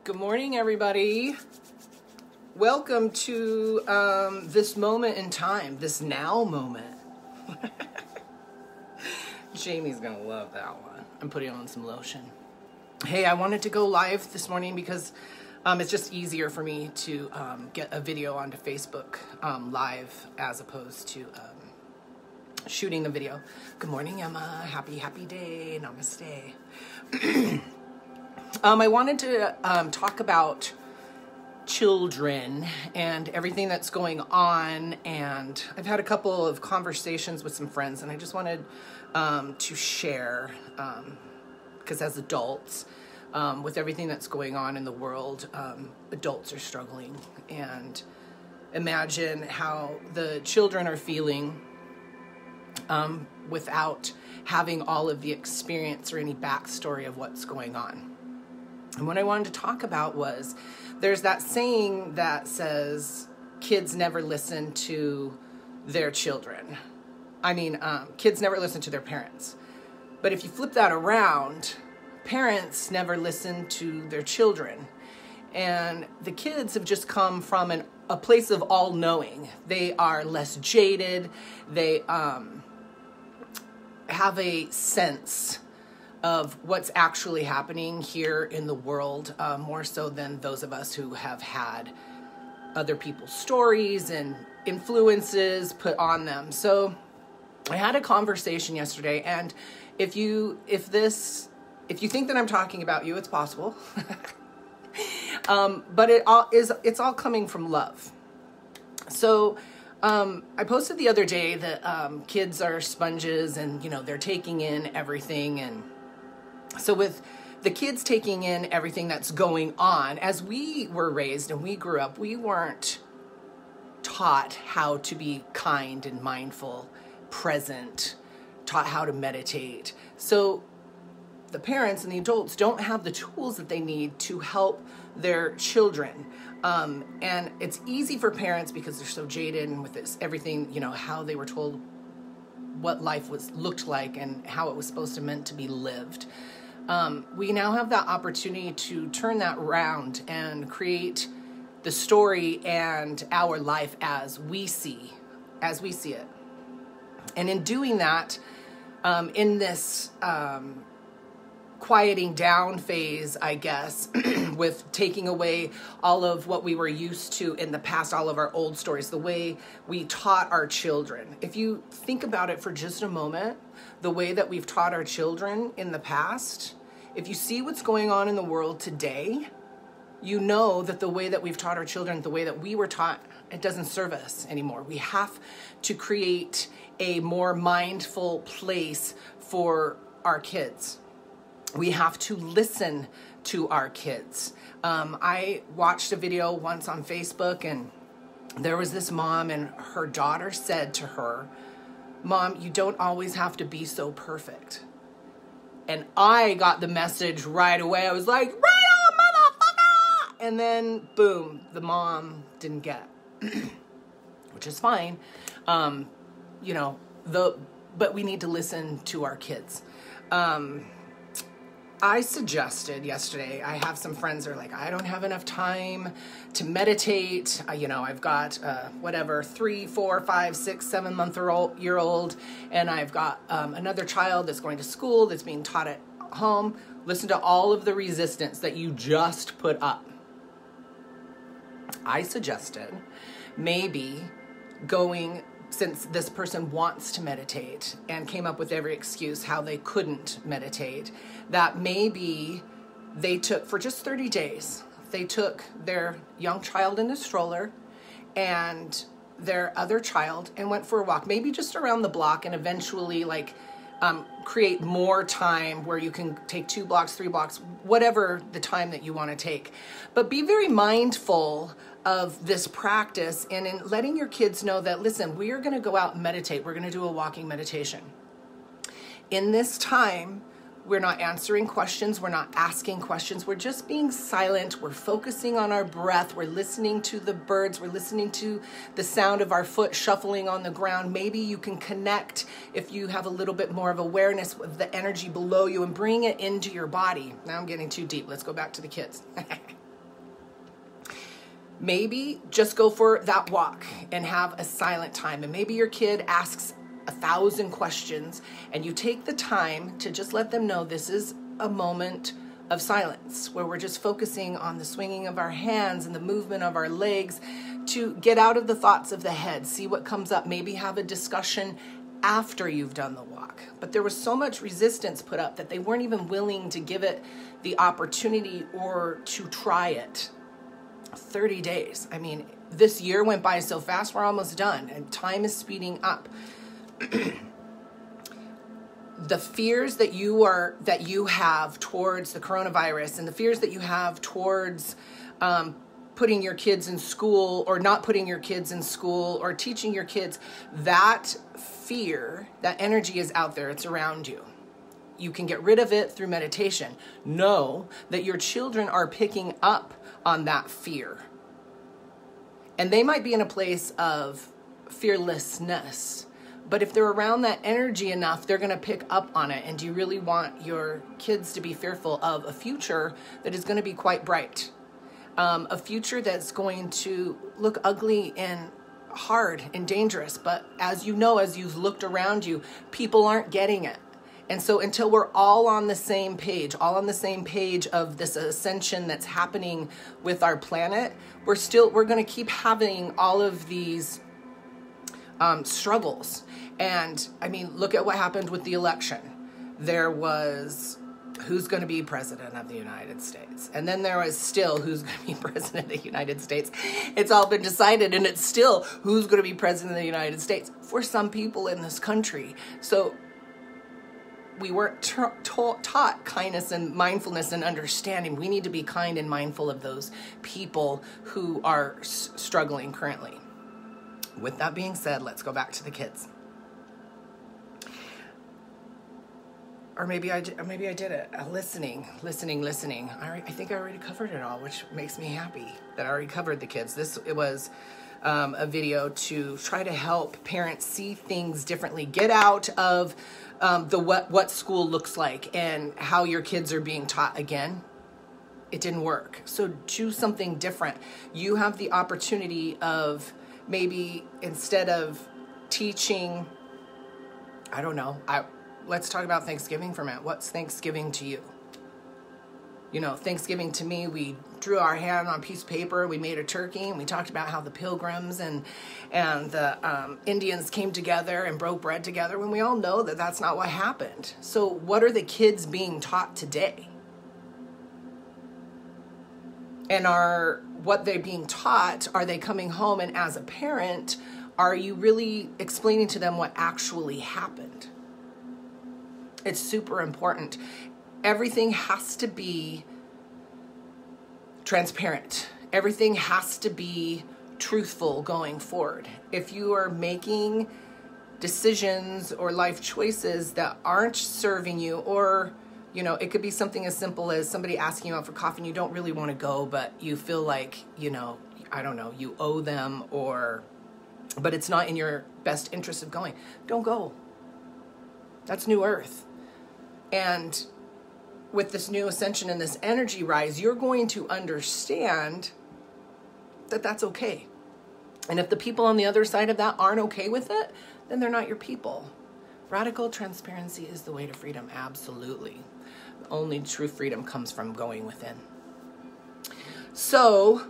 Good morning, everybody. Welcome to this moment in time, this now moment. Jamie's gonna love that one. I'm putting on some lotion. Hey, I wanted to go live this morning because it's just easier for me to get a video onto Facebook live as opposed to shooting a video. Good morning, Emma. Happy day. Namaste. I wanted to talk about children and everything that's going on, and I've had a couple of conversations with some friends, and I just wanted to share, because as adults, with everything that's going on in the world, adults are struggling, and imagine how the children are feeling without having all of the experience or any backstory of what's going on. And what I wanted to talk about was, there's that saying that says, kids never listen to their children. Kids never listen to their parents. But if you flip that around, parents never listen to their children. And the kids have just come from a place of all-knowing. They are less jaded. They have a sense of what's actually happening here in the world, more so than those of us who have had other people's stories and influences put on them. So I had a conversation yesterday, and if you think that I'm talking about you, it's possible. But it's all coming from love. So I posted the other day that kids are sponges, and they're taking in everything. And so with the kids taking in everything that's going on, as we were raised and we grew up, we weren't taught how to be kind and mindful, present, taught how to meditate. So the parents and the adults don't have the tools that they need to help their children. And it's easy for parents because they're so jaded and with this everything, how they were told what life looked like and how it was supposed to meant to be lived. We now have that opportunity to turn that around and create the story and our life as we see it. And in doing that, in this quieting down phase, I guess, with taking away all of what we were used to in the past, all of our old stories, the way we taught our children. If you think about it for just a moment, the way that we've taught our children in the past, if you see what's going on in the world today, you know that the way that we've taught our children, the way that we were taught, it doesn't serve us anymore. We have to create a more mindful place for our kids. We have to listen to our kids. I watched a video once on Facebook, and there was this mom, and her daughter said to her, "Mom, you don't always have to be so perfect." And I got the message right away. I was like, right on, motherfucker! And then, boom, the mom didn't get it, which is fine. But we need to listen to our kids. I suggested yesterday, I have some friends that are like, I don't have enough time to meditate. I've got 3, 4, 5, 6, 7-month-year-old, and I've got another child that's going to school, that's being taught at home. Listen to all of the resistance that you just put up. I suggested maybe going, since this person wants to meditate and came up with every excuse how they couldn't meditate, that maybe they took, for just 30 days, they took their young child in a stroller and their other child and went for a walk, maybe just around the block, and eventually create more time where you can take 2 blocks, 3 blocks, whatever the time that you want to take. But be very mindful of this practice, and in letting your kids know that, listen, we are going to go out and meditate. We're going to do a walking meditation. In this time, we're not answering questions. We're not asking questions. We're just being silent. We're focusing on our breath. We're listening to the birds. We're listening to the sound of our foot shuffling on the ground. Maybe you can connect, if you have a little bit more of awareness of the energy below you, and bring it into your body. Now I'm getting too deep. Let's go back to the kids. Maybe just go for that walk and have a silent time. And maybe your kid asks 1,000 questions and you take the time to just let them know this is a moment of silence where we're just focusing on the swinging of our hands and the movement of our legs to get out of the thoughts of the head, see what comes up, maybe have a discussion after you've done the walk. But there was so much resistance put up that they weren't even willing to give it the opportunity or to try it. 30 days. I mean, this year went by so fast, we're almost done, and time is speeding up. The fears that you have towards the coronavirus and the fears that you have towards putting your kids in school or not putting your kids in school or teaching your kids, that fear, that energy is out there. It's around you. You can get rid of it through meditation. Know that your children are picking up on that fear. And they might be in a place of fearlessness. But if they're around that energy enough, they're going to pick up on it. And do you really want your kids to be fearful of a future that is going to be quite bright? A future that's going to look ugly and hard and dangerous. But as you know, as you've looked around you, people aren't getting it. And so until we're all on the same page of this ascension that's happening with our planet, we're going to keep having all of these struggles. And I mean, look at what happened with the election. There was who's going to be president of the United States. And then there was still who's going to be president of the United States. It's all been decided, and it's still who's going to be president of the United States for some people in this country. So we weren't taught kindness and mindfulness and understanding. We need to be kind and mindful of those people who are struggling currently. With that being said, let's go back to the kids. Or maybe I did it. Listening. I think I already covered it all, which makes me happy that I already covered the kids. It was a video to try to help parents see things differently. Get out of what school looks like and how your kids are being taught again. It didn't work. So do something different. You have the opportunity of maybe instead of teaching, I don't know, let's talk about Thanksgiving for a minute. What's Thanksgiving to you? You know, Thanksgiving to me, we drew our hand on a piece of paper, we made a turkey, and we talked about how the pilgrims and the Indians came together and broke bread together, when we all know that that's not what happened. So what are the kids being taught today? And what they're being taught, are they coming home, and as a parent, are you really explaining to them what actually happened? It's super important. Everything has to be transparent. Everything has to be truthful going forward. If you are making decisions or life choices that aren't serving you, or, you know, it could be something as simple as somebody asking you out for coffee and you don't really want to go, but you feel like, you know, I don't know, you owe them, but it's not in your best interest of going. Don't go. That's New Earth. And with this new ascension and this energy rise, you're going to understand that that's okay. And if the people on the other side of that aren't okay with it, then they're not your people. Radical transparency is the way to freedom, absolutely. Only true freedom comes from going within. So,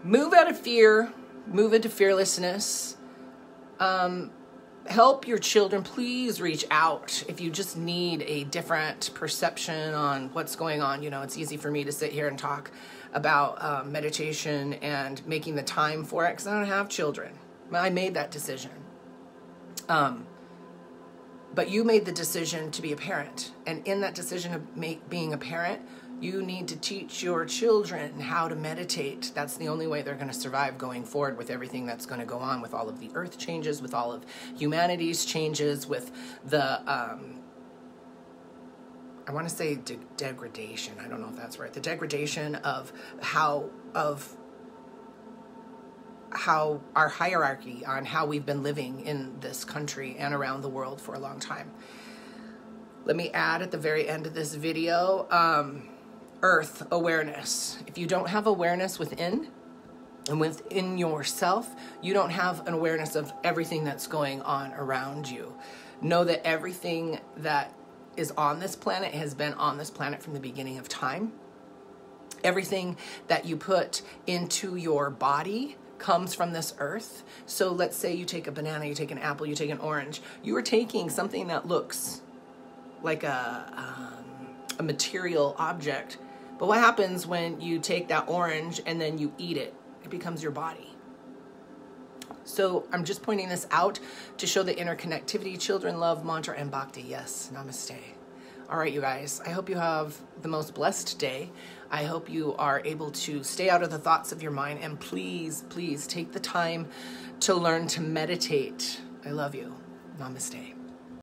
move out of fear, move into fearlessness. Help your children. Please reach out if you just need a different perception on what's going on. You know, it's easy for me to sit here and talk about meditation and making the time for it because I don't have children. I made that decision. But you made the decision to be a parent. And in that decision of being a parent, you need to teach your children how to meditate. That's the only way they're going to survive going forward with everything that's going to go on, with all of the earth changes, with all of humanity's changes, with the, I want to say degradation. I don't know if that's right. The degradation of how our hierarchy on how we've been living in this country and around the world for a long time. Let me add at the very end of this video, earth awareness. If you don't have awareness within, And within yourself, you don't have an awareness of everything that's going on around you. Know that everything that is on this planet has been on this planet from the beginning of time. Everything that you put into your body comes from this earth. So let's say you take a banana, you take an apple, you take an orange. You are taking something that looks like a material object. But what happens when you take that orange and then you eat it? It becomes your body. So I'm just pointing this out to show the interconnectivity, children, love, mantra, and bhakti. Yes, namaste. All right, you guys, I hope you have the most blessed day. I hope you are able to stay out of the thoughts of your mind, and please, please take the time to learn to meditate. I love you. Namaste.